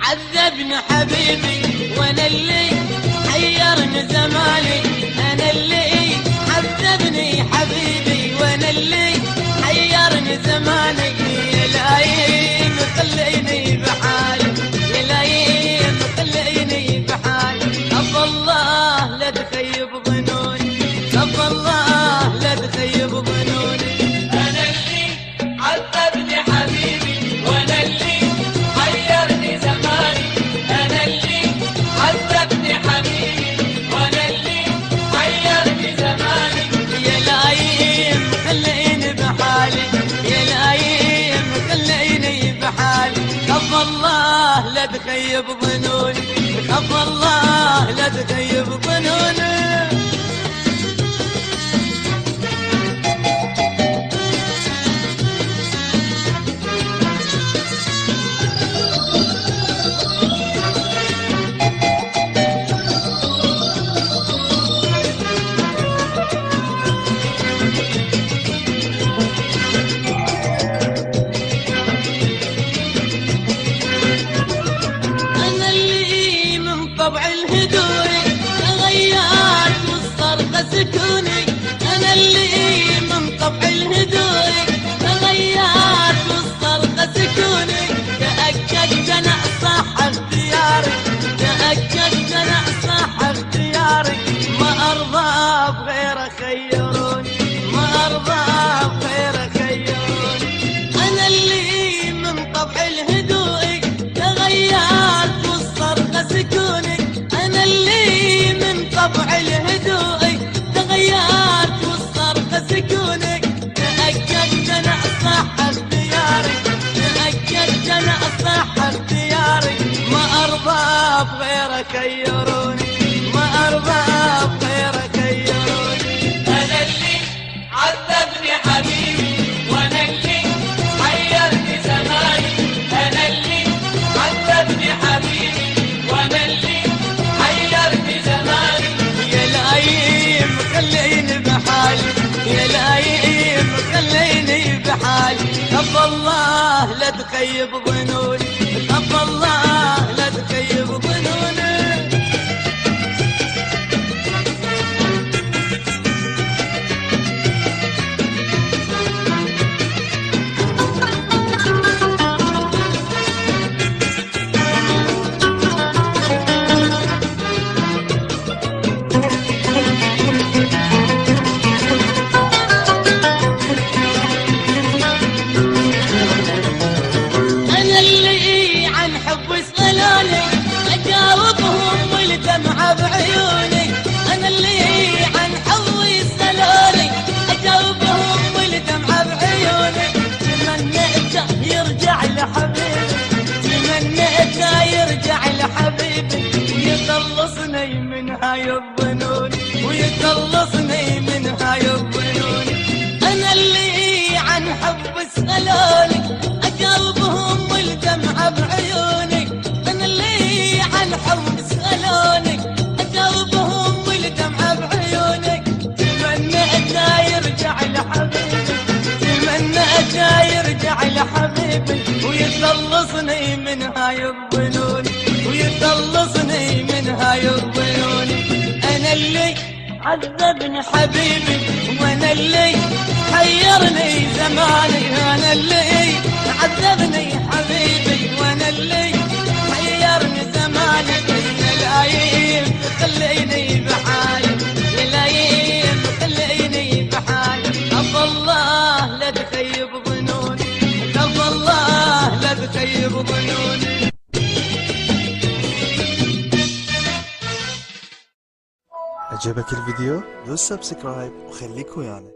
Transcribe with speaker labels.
Speaker 1: عذبني حبيبي وانا اللي حيرني زماني، انا اللي عذبني حبيبي وانا اللي حيرني زماني. يا لايم خليني بحالي، يا لايم خليني بحالي. أبا الله لا تخيب ظنوني، أبا الله لا تخيب ظنوني.
Speaker 2: انا اللي عذبني حبيبي وانا اللي حيرني زماني، انا اللي عذبني حبيبي وانا اللي حيرني زماني.
Speaker 1: يا لايم خليني بحالي، يا لايم خليني بحالي. أبا الله لا تخيب ظنوني، أبا الله لا تخيب ظنوني. طبع الهدوء تغيرت والصرخة سكوني، أنا اللي من طبع الهدوء تغيرت والصرخة سكوني. تأكدت أنا صح اختياري، تأكدت أنا صح اختياري. ما أرضى بغير خيروني، ما أرضى بغير خيروني. أنا اللي من طبع الهدوء تغيرت والصرخة سكوني، أنا اللي من طبع الهدوء تغيرت والصرخة سكوني. تأكدت أنا صح اختياري، تأكدت أنا صح اختياري. ما أرضى بغير خيروني، ما أرضى بغير خيروني.
Speaker 2: انا اللي عذبني حبيبي وانا اللي حيرني زماني، انا اللي عذبني حبيبي وانا اللي حيرني زماني.
Speaker 1: يا لايم خليني بحالي، يا لايم خليني بحالي. أبا الله لا تخيب ظنوني، أبا الله لا تخيب ظنوني. أنا اللي عن حب سألوني أجاوبهم والدمعة بعيوني، أنا اللي عن حب سألوني أجاوبهم والدمعة بعيوني. تمنيت يرجع لحبيبي، تمنيت يرجع لحبيبي ويخلصني من هاي الظنون، ويخلصني من هاي الظنون. أنا اللي عن حب سألوني أجاوبهم والدمعة بعيوني، أنا اللي عن حب سألوني أجاوبهم والدمعة بعيوني. تمنيت يرجع لحبيبي، تمنيت يرجع لحبيبي ويخلصني من هاي الظنون، ويخلصني من هاي الظنون. أنا اللي عذبني حبيبي وانا اللي حيرني زماني، انا اللي عذبني حبيبي وانا اللي حيرني زماني. يا لايم خليني بحالي، يا لايم خليني بحالي. أبا الله لا تخيب ظنوني، أبا الله لا تخيب ظنوني.
Speaker 3: عجبك الفيديو؟ دوس سبسكرايب وخليك ويانا.